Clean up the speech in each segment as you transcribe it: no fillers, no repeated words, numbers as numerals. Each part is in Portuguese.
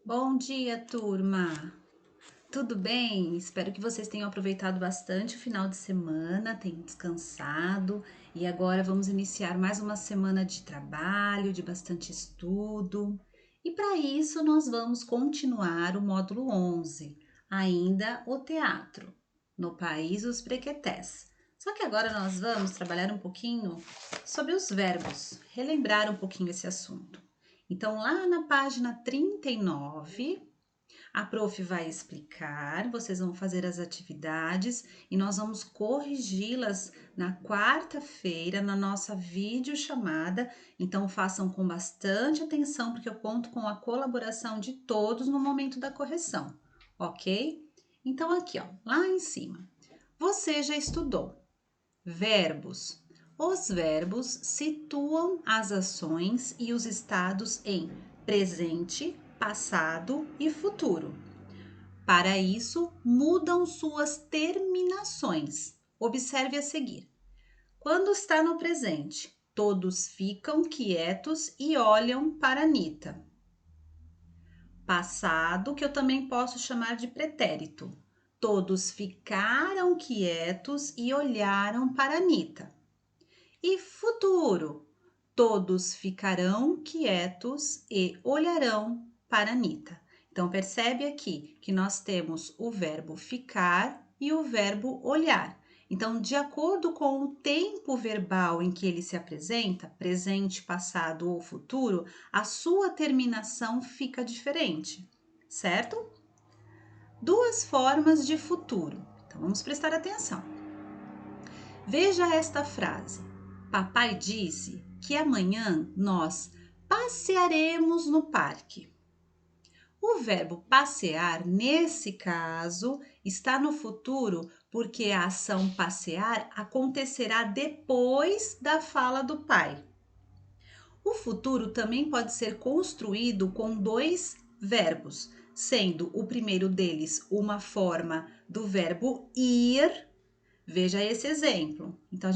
Bom dia, turma! Tudo bem? Espero que vocês tenham aproveitado bastante o final de semana, tenham descansado e agora vamos iniciar mais uma semana de trabalho, de bastante estudo. E para isso, nós vamos continuar o módulo 11, ainda o teatro, no País dos Brequetés. Só que agora nós vamos trabalhar um pouquinho sobre os verbos, relembrar um pouquinho esse assunto. Então, lá na página 39, a prof vai explicar, vocês vão fazer as atividades e nós vamos corrigi-las na quarta-feira na nossa videochamada. Então façam com bastante atenção, porque eu conto com a colaboração de todos no momento da correção, ok? Então aqui, ó, lá em cima, você já estudou verbos. Os verbos situam as ações e os estados em presente, passado e futuro. Para isso, mudam suas terminações. Observe a seguir. Quando está no presente, todos ficam quietos e olham para Anitta. Passado, que eu também posso chamar de pretérito. Todos ficaram quietos e olharam para Anitta. E futuro, todos ficarão quietos e olharão para Anitta. Então, percebe aqui que nós temos o verbo ficar e o verbo olhar. Então, de acordo com o tempo verbal em que ele se apresenta, presente, passado ou futuro, a sua terminação fica diferente, certo? Duas formas de futuro. Então, vamos prestar atenção. Veja esta frase. Papai disse que amanhã nós passearemos no parque. O verbo passear, nesse caso, está no futuro porque a ação passear acontecerá depois da fala do pai. O futuro também pode ser construído com dois verbos, sendo o primeiro deles uma forma do verbo ir. Veja esse exemplo. Então,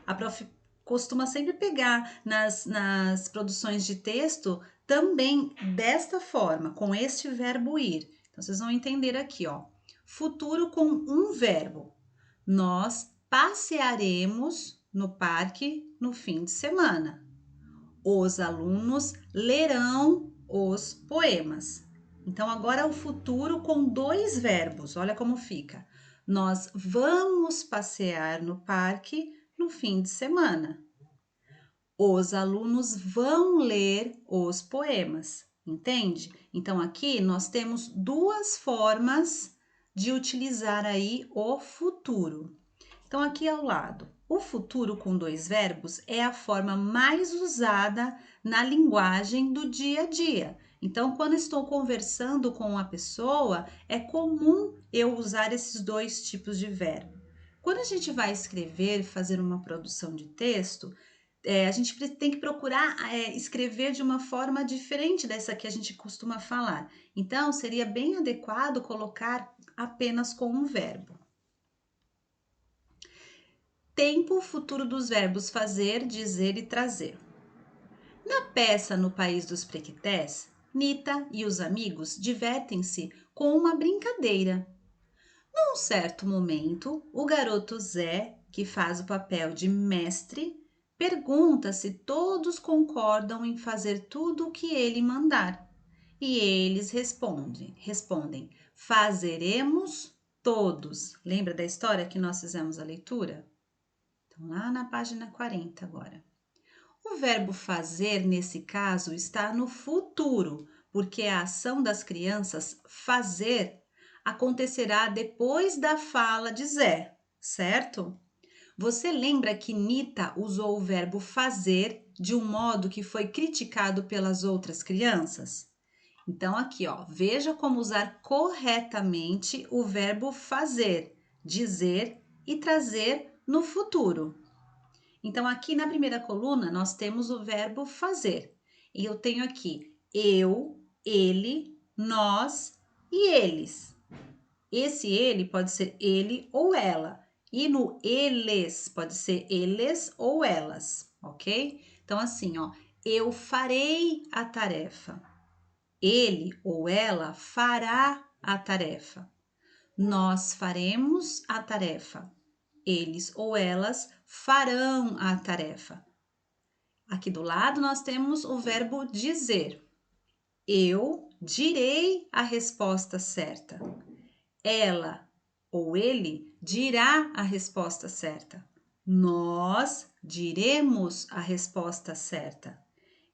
a prof costuma sempre pegar nas produções de texto também desta forma, com este verbo ir. Então, vocês vão entender aqui, ó. Futuro com um verbo. Nós passearemos no parque no fim de semana. Os alunos lerão os poemas. Então, agora o futuro com dois verbos. Olha como fica. Nós vamos passear no parque no fim de semana. Os alunos vão ler os poemas. Entende? Então, aqui nós temos duas formas de utilizar aí o futuro. Então, aqui ao lado, o futuro com dois verbos é a forma mais usada na linguagem do dia a dia. Então, quando estou conversando com uma pessoa, é comum eu usar esses dois tipos de verbo. Quando a gente vai escrever, fazer uma produção de texto, a gente tem que procurar escrever de uma forma diferente dessa que a gente costuma falar. Então, seria bem adequado colocar apenas com um verbo. Tempo futuro dos verbos fazer, dizer e trazer. Na peça No País dos Brequetés, Nita e os amigos divertem-se com uma brincadeira. Num certo momento, o garoto Zé, que faz o papel de mestre, pergunta se todos concordam em fazer tudo o que ele mandar. E eles respondem: fazeremos todos. Lembra da história que nós fizemos a leitura? Então, lá na página 40 agora. O verbo fazer, nesse caso, está no futuro, porque a ação das crianças fazer acontecerá depois da fala de Zé, certo? Você lembra que Nita usou o verbo fazer de um modo que foi criticado pelas outras crianças? Então, aqui, ó, veja como usar corretamente o verbo fazer, dizer e trazer no futuro. Então, aqui na primeira coluna, nós temos o verbo fazer. E eu tenho aqui eu, ele, nós e eles. Esse ele pode ser ele ou ela. E no eles pode ser eles ou elas, ok? Então, assim, ó, eu farei a tarefa. Ele ou ela fará a tarefa. Nós faremos a tarefa. Eles ou elas farão a tarefa. Aqui do lado nós temos o verbo dizer. Eu direi a resposta certa. Ela ou ele dirá a resposta certa. Nós diremos a resposta certa.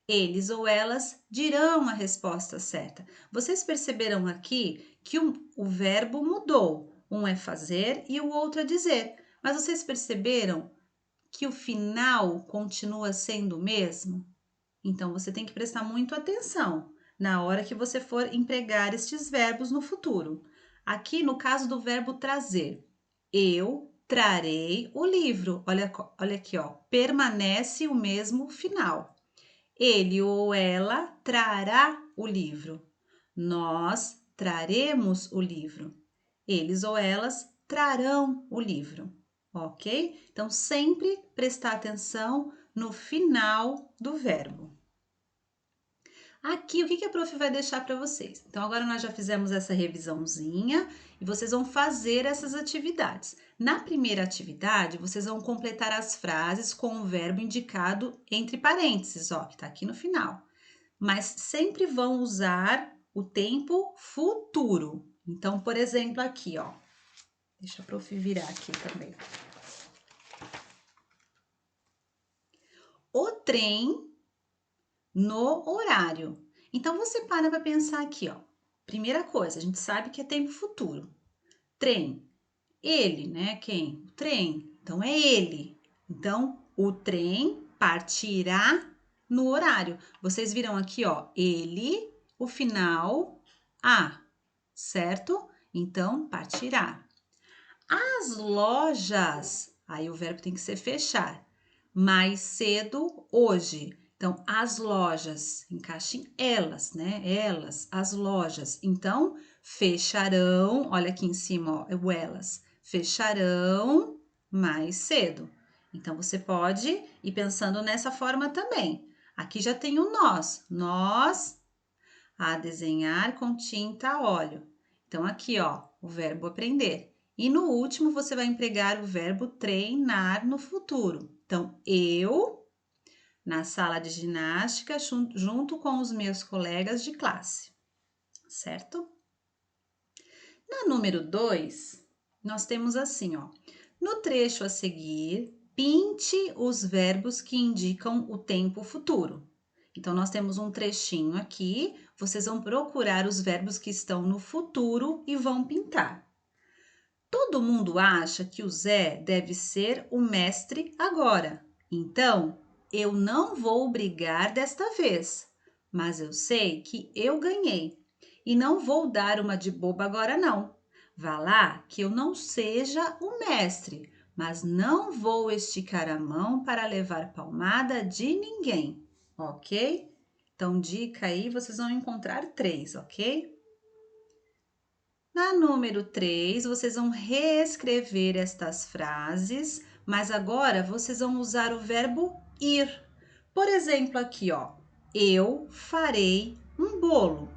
Eles ou elas dirão a resposta certa. Vocês perceberam aqui que o verbo mudou. Um é fazer e o outro é dizer. Mas vocês perceberam que o final continua sendo o mesmo? Então, você tem que prestar muito atenção na hora que você for empregar estes verbos no futuro. Aqui, no caso do verbo trazer, eu trarei o livro. Olha aqui, ó, permanece o mesmo final. Ele ou ela trará o livro. Nós traremos o livro. Eles ou elas trarão o livro, ok? Então, sempre prestar atenção no final do verbo. Aqui, o que a prof vai deixar para vocês? Então, agora nós já fizemos essa revisãozinha e vocês vão fazer essas atividades. Na primeira atividade, vocês vão completar as frases com o verbo indicado entre parênteses, ó, que tá aqui no final. Mas sempre vão usar o tempo futuro. Então, por exemplo, aqui, ó. Deixa a prof virar aqui também. O trem no horário. Então, você para pensar aqui, ó. Primeira coisa, a gente sabe que é tempo futuro. Trem. Ele, né? Quem? O trem. Então, é ele. Então, o trem partirá no horário. Vocês viram aqui, ó. Ele, o final, a, certo? Então, partirá. As lojas. Aí, o verbo tem que ser fechar. Mais cedo, hoje. Então, as lojas, encaixem elas, né? Elas, as lojas. Então, fecharão, olha aqui em cima, ó, é o elas. Fecharão mais cedo. Então, você pode ir pensando nessa forma também. Aqui já tem o nós. Nós a desenhar com tinta a óleo. Então, aqui, ó, o verbo aprender. E no último, você vai empregar o verbo treinar no futuro. Então, eu na sala de ginástica junto com os meus colegas de classe, certo? Na número 2, nós temos assim, ó. No trecho a seguir, pinte os verbos que indicam o tempo futuro. Então, nós temos um trechinho aqui, vocês vão procurar os verbos que estão no futuro e vão pintar. Todo mundo acha que o Zé deve ser o mestre agora. Então, eu não vou brigar desta vez, mas eu sei que eu ganhei e não vou dar uma de boba agora não. Vá lá que eu não seja o mestre, mas não vou esticar a mão para levar palmada de ninguém, ok? Então, dica aí, vocês vão encontrar 3, ok? Na número 3, vocês vão reescrever estas frases, mas agora vocês vão usar o verbo ir. Por exemplo, aqui, ó, eu farei um bolo.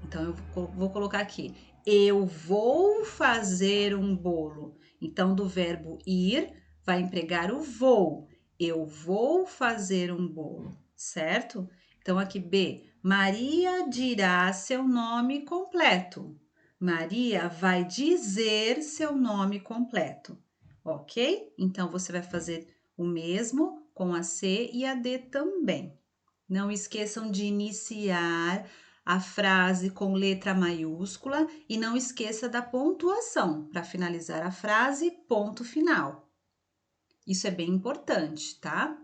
Então, eu vou colocar aqui, eu vou fazer um bolo. Então, do verbo ir, vai empregar o vou. Eu vou fazer um bolo, certo? Então, aqui, B, Maria dirá seu nome completo. Maria vai dizer seu nome completo, ok? Então, você vai fazer o mesmo com a C e a D também. Não esqueçam de iniciar a frase com letra maiúscula e não esqueça da pontuação para finalizar a frase, ponto final. Isso é bem importante, tá?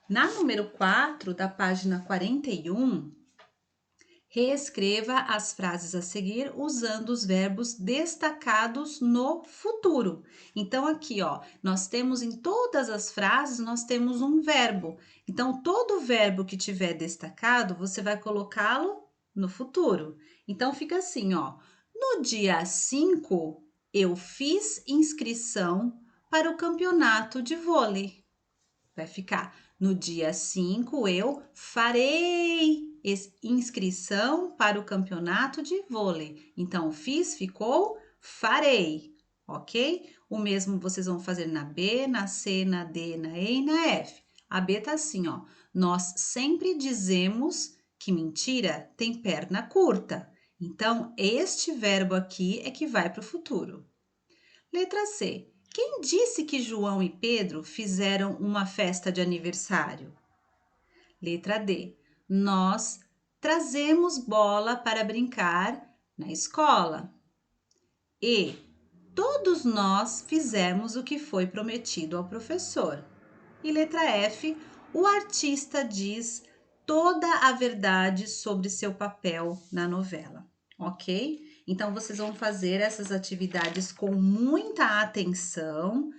Na número 4 da página 41, reescreva as frases a seguir usando os verbos destacados no futuro. Então, aqui, ó, nós temos em todas as frases, nós temos um verbo. Então, todo verbo que tiver destacado, você vai colocá-lo no futuro. Então, fica assim, ó. No dia 5, eu fiz inscrição para o campeonato de vôlei. Vai ficar, no dia 5, eu farei inscrição para o campeonato de vôlei. Então, fiz ficou farei, ok? O mesmo vocês vão fazer na B, na C, na D, na E e na F. A B tá assim, ó. Nós sempre dizemos que mentira tem perna curta. Então, este verbo aqui é que vai para o futuro. Letra C. Quem disse que João e Pedro fizeram uma festa de aniversário? Letra D. Nós trazemos bola para brincar na escola. E todos nós fizemos o que foi prometido ao professor. E letra F. O artista diz toda a verdade sobre seu papel na novela, ok? Então, vocês vão fazer essas atividades com muita atenção,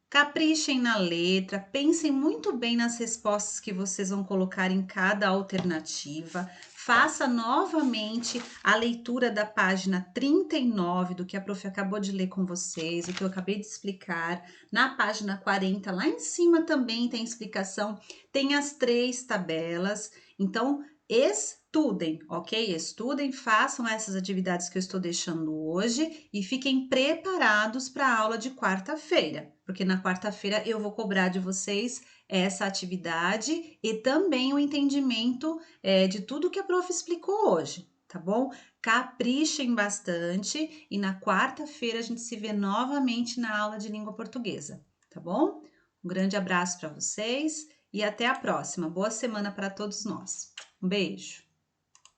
caprichem na letra, pensem muito bem nas respostas que vocês vão colocar em cada alternativa. Faça novamente a leitura da página 39 do que a prof acabou de ler com vocês, o que eu acabei de explicar. Na página 40, lá em cima também tem explicação, tem as 3 tabelas. Então, estudem, ok? Estudem, façam essas atividades que eu estou deixando hoje e fiquem preparados para a aula de quarta-feira, porque na quarta-feira eu vou cobrar de vocês essa atividade e também o entendimento de tudo que a prof explicou hoje, tá bom? Caprichem bastante e na quarta-feira a gente se vê novamente na aula de língua portuguesa, tá bom? Um grande abraço para vocês e até a próxima. Boa semana para todos nós. Um beijo!